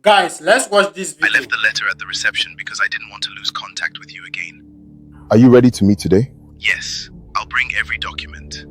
Guys, let's watch this video. I left the letter at the reception because I didn't want to lose contact with you again. Are you ready to meet today? Yes, I'll bring every document.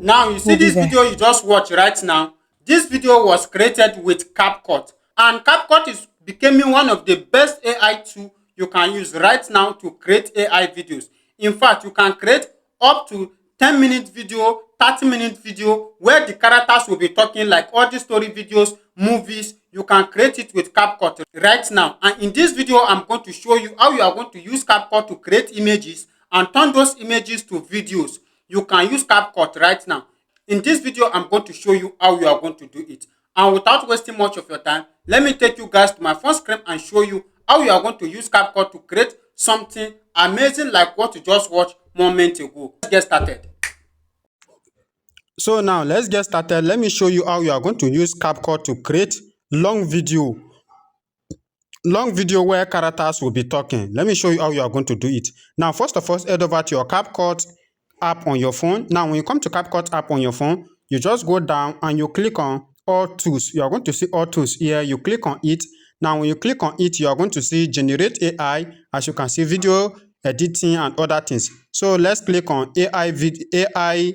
Now, you see this video you just watched right now. This video was created with CapCut. And CapCut is becoming one of the best AI tools you can use right now to create AI videos. In fact, you can create up to 10-minute video, 30-minute video where the characters will be talking, like all the story videos, movies. You can create it with CapCut right now. And in this video, I'm going to show you how you are going to use CapCut to create images and turn those images to videos. You can use CapCut right now. In this video, I'm going to show you how you are going to do it. And without wasting much of your time, let me take you guys to my phone screen and show you how you are going to use CapCut to create something amazing like what you just watched moments ago. Let's get started. So now let's get started. Let me show you how you are going to use CapCut to create long video where characters will be talking. Let me show you how you are going to do it. Now, first of all, head over to your CapCut app on your phone. Now, when you come to CapCut app on your phone, you just go down and you click on all tools. You are going to see all tools here. You click on it. Now, when you click on it, you are going to see generate AI. As you can see, video editing and other things. So let's click on AI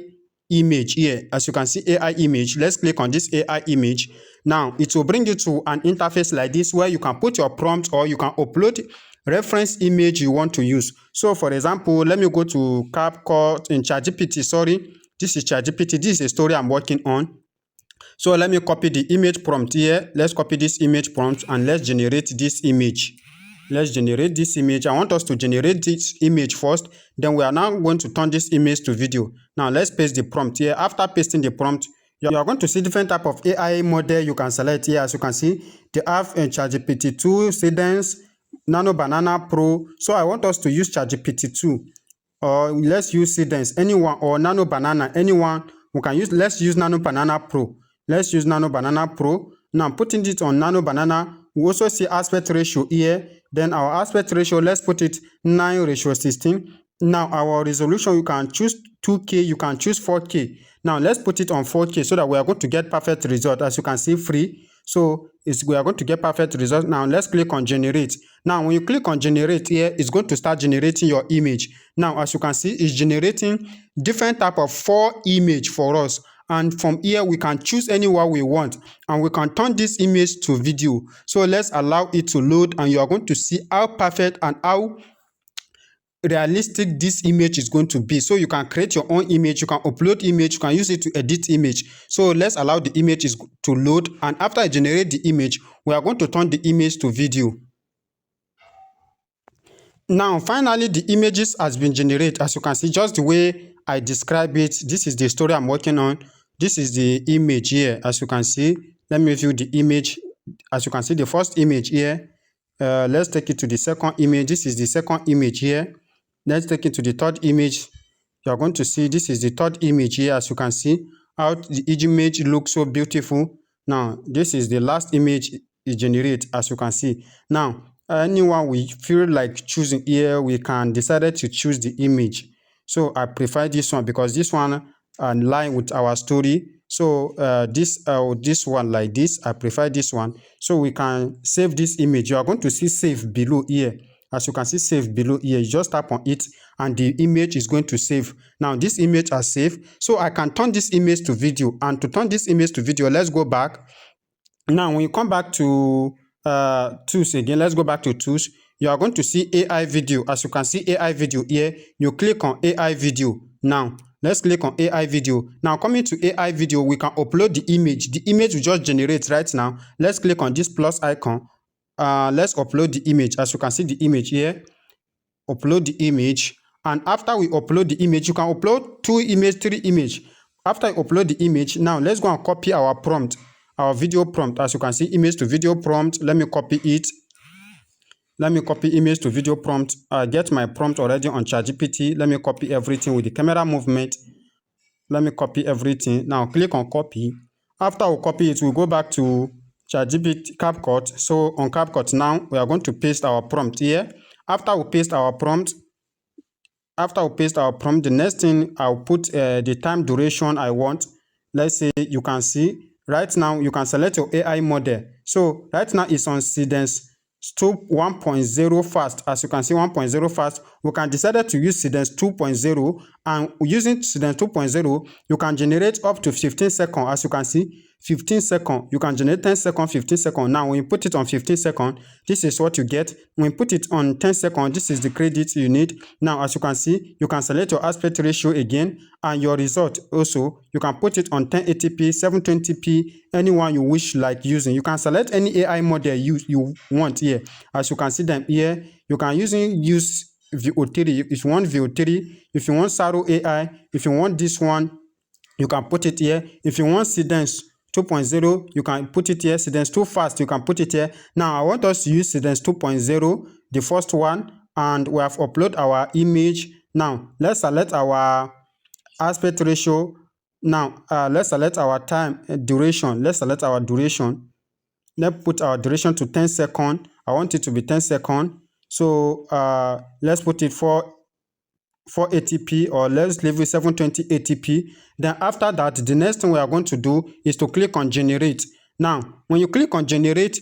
image here. As you can see, AI image. Let's click on this AI image. Now, it will bring you to an interface like this where you can put your prompt or you can upload reference image you want to use. So, for example, let me go to CapCut in ChatGPT. Sorry, this is ChatGPT. This is a story I'm working on. So, let me copy the image prompt here. Let's copy this image prompt and let's generate this image. Let's generate this image. I want us to generate this image first. Then we are now going to turn this image to video. Now, let's paste the prompt here. After pasting the prompt, you are going to see different type of AI model you can select here. As you can see, they have a ChatGPT 2, Cadence, Nano Banana Pro. So I want us to use ChatGPT 2. Or let's use Cadence, anyone, or Nano Banana, anyone we can use. Let's use Nano Banana Pro. Let's use Nano Banana Pro. Now putting it on Nano Banana, we also see aspect ratio here. Then our aspect ratio, let's put it 9:16. Now our resolution, you can choose 2K, you can choose 4K. Now let's put it on 4K so that we are going to get perfect result. As you can see, free. So we are going to get perfect result. Now let's click on generate. Now when you click on generate here, it's going to start generating your image. Now as you can see, it's generating different type of 4 image for us. And from here, we can choose anyone we want. And we can turn this image to video. So let's allow it to load. And you are going to see how perfect and how realistic this image is going to be. So you can create your own image, you can upload image, you can use it to edit image. So let's allow the image to load, and after I generate the image, we are going to turn the image to video. Now finally, the images has been generated. As you can see, just the way I describe it, this is the story I'm working on. This is the image here. As you can see, let me view the image. As you can see, the first image here. Let's take it to the second image. This is the second image here. Let's take it to the third image. You are going to see this is the third image here. As you can see, how the image looks so beautiful. Now, this is the last image it generates, as you can see. Now, anyone we feel like choosing here, we can decide to choose the image. So I prefer this one because this one aligns with our story. So this one like this, I prefer this one. So we can save this image. You are going to see save below here. As you can see, save below here. You just tap on it and the image is going to save. Now this image is saved. So I can turn this image to video. And to turn this image to video, let's go back. Now when you come back to tools again, let's go back to tools. You are going to see AI video. As you can see AI video here, you click on AI video. Now let's click on AI video. Now coming to AI video, we can upload the image. The image will just generate right now. Let's click on this plus icon. Let's upload the image. As you can see the image here, upload the image. And after we upload the image, you can upload 2 image, 3 image. After I upload the image, now let's go and copy our prompt, our video prompt. As you can see, image to video prompt. Let me copy it. Let me copy image to video prompt. I get my prompt already on ChatGPT. Let me copy everything with the camera movement. Let me copy everything. Now click on copy. After we copy it, we'll go back to ChatGPT CapCut. So on CapCut now, we are going to paste our prompt here. After we paste our prompt, the next thing I'll put the time duration I want. Let's say you can see right now, you can select your AI model. So right now it's on Cadence 1.0 fast. As you can see, 1.0 fast. We can decide to use Cadence 2.0, and using Cadence 2.0, you can generate up to 15 seconds. As you can see, 15 seconds. You can generate 10 seconds, 15 seconds. Now, when you put it on 15 seconds, this is what you get. When you put it on 10 seconds, this is the credit you need. Now, as you can see, you can select your aspect ratio again, and your result also. You can put it on 1080p, 720p, anyone you wish like using. You can select any AI model you want here. As you can see them here, you can use VO3 if you want VO3, if you want Saro AI, if you want this one, you can put it here. If you want Cadence 2.0, you can put it here. Cadence 2 fast, you can put it here. Now, I want us to use Cadence 2.0, the first one, and we have uploaded our image. Now, let's select our aspect ratio. Now, let's select our time duration. Let's select our duration. Let's put our duration to 10 seconds. I want it to be 10 seconds. So let's put it for 480p, or let's leave it 720 80p. Then after that, the next thing we are going to do is to click on generate. Now, when you click on generate,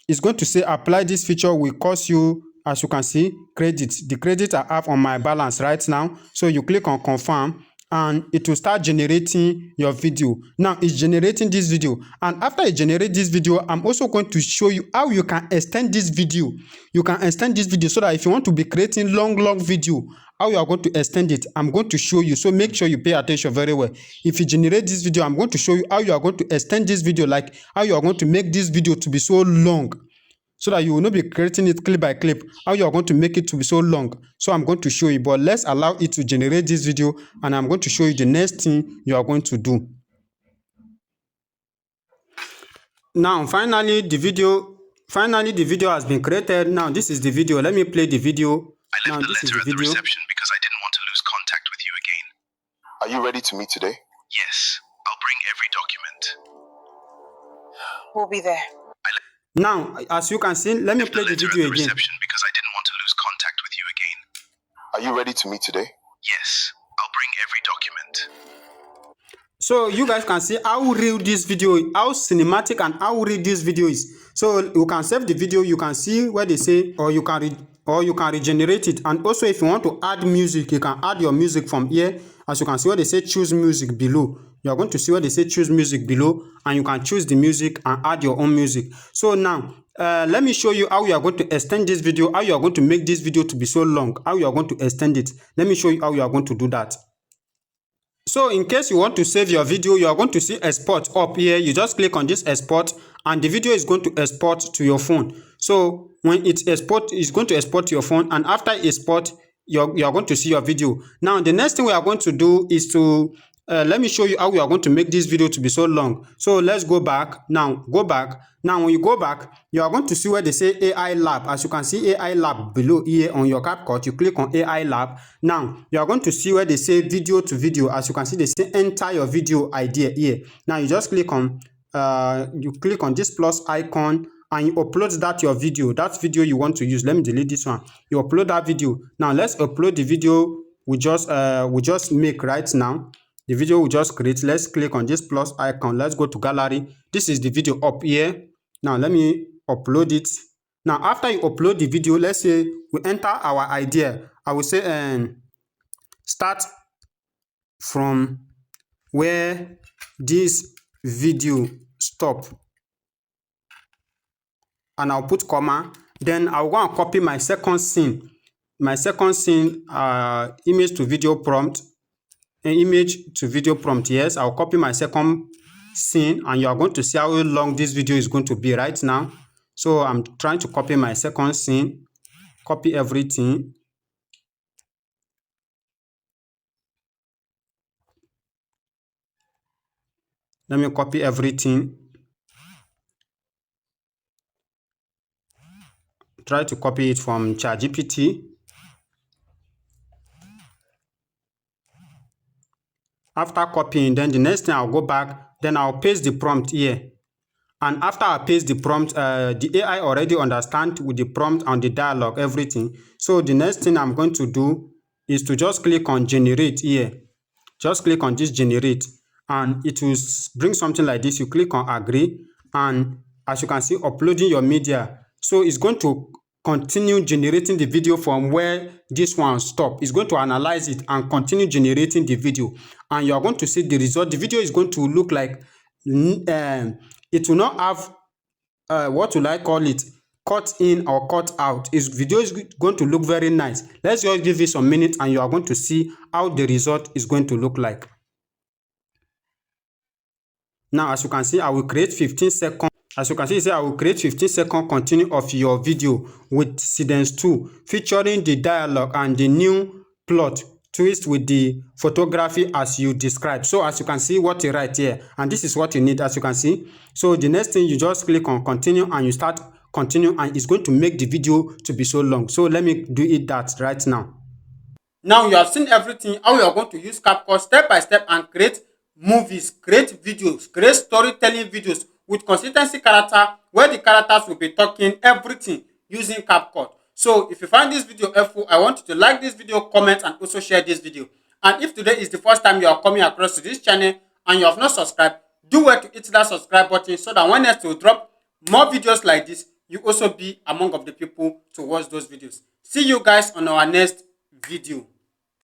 it's going to say apply this feature will cost you, as you can see, credit. The credit I have on my balance right now. So you click on confirm, and it will start generating your video. Now it's generating this video, and after it generates this video, I'm also going to show you how you can extend this video. You can extend this video so that if you want to be creating long video, how you are going to extend it, I'm going to show you. So make sure you pay attention very well. If you generate this video, I'm going to show you how you are going to extend this video, like how you are going to make this video to be so long, so that you will not be creating it clip by clip, how you are going to make it to be so long. So I'm going to show you, but let's allow it to generate this video, and I'm going to show you the next thing you are going to do. Now, finally, the video has been created. Now, this is the video. Let me play the video. I left the letter at the reception because I didn't want to lose contact with you again. Are you ready to meet today? Yes, I'll bring every document. We'll be there. Now, as you can see, let me play the video again. Reception because I didn't want to lose contact with you again. Are you ready to meet today? Yes, I'll bring every document. So you guys can see how real this video, how cinematic and how real this video is. So you can save the video, you can see where they say, or you can regenerate it. And also, if you want to add music, you can add your music from here. As you can see where they say choose music below. You are going to see where they say choose music below, and you can choose the music and add your own music. So now, let me show you how you are going to extend this video, how you are going to make this video to be so long, how you are going to extend it. Let me show you how you are going to do that. So in case you want to save your video, you are going to see export up here. You just click on this export, and the video is going to export to your phone. So when it export, it's going to export to your phone, and after export, you are going to see your video. Now the next thing we are going to do is to let me show you how we are going to make this video to be so long. So let's go back. Now go back. Now when you go back, you are going to see where they say AI lab. As you can see AI lab below here on your CapCut, you click on AI lab. Now you are going to see where they say video to video. As you can see, they say enter your video idea here. Now you just click on this plus icon, and you upload that video you want to use. Let me delete this one. You upload that video. Now let's upload the video we just make right now. The video we just create. Let's click on this plus icon. Let's go to gallery. This is the video up here. Now let me upload it. Now after you upload the video, let's say we enter our idea. I will say start from where this video stop, and I'll put comma. Then I'll go and copy my second scene. Image to video prompt. Image to video prompt. Yes, I'll copy my second scene, and you are going to see how long this video is going to be right now. So I'm trying to copy my second scene, copy everything. Let me copy everything. Try to copy it from ChatGPT. After copying, then the next thing I'll go back, then I'll paste the prompt here. And after I paste the prompt, the AI already understands with the prompt and the dialogue, everything. So the next thing I'm going to do is to just click on generate here. Just click on this generate, and it will bring something like this. You click on agree, and as you can see, uploading your media. So it's going to continue generating the video from where this one stop. It's going to analyze it and continue generating the video, and you are going to see the result. The video is going to look like it will not have what will I call it, cut in or cut out. His video is going to look very nice. Let's just give it some minutes and you are going to see how the result is going to look like. Now, as you can see, I will create 15 seconds. As you can see, I will create 15-second continue of your video with Cadence 2, featuring the dialogue and the new plot twist with the photography as you describe. So as you can see what you write here, and this is what you need, as you can see. So the next thing, you just click on continue and you start continue, and it's going to make the video to be so long. So let me do it that right now. Now you have seen everything, how you are going to use CapCut step by step and create movies, create videos, create storytelling videos with consistency character, where the characters will be talking everything using CapCut. So if you find this video helpful, I want you to like this video, comment, and also share this video. And if today is the first time you are coming across to this channel and you have not subscribed, do well to hit that subscribe button so that when next we drop more videos like this, you also be among of the people to watch those videos. See you guys on our next video.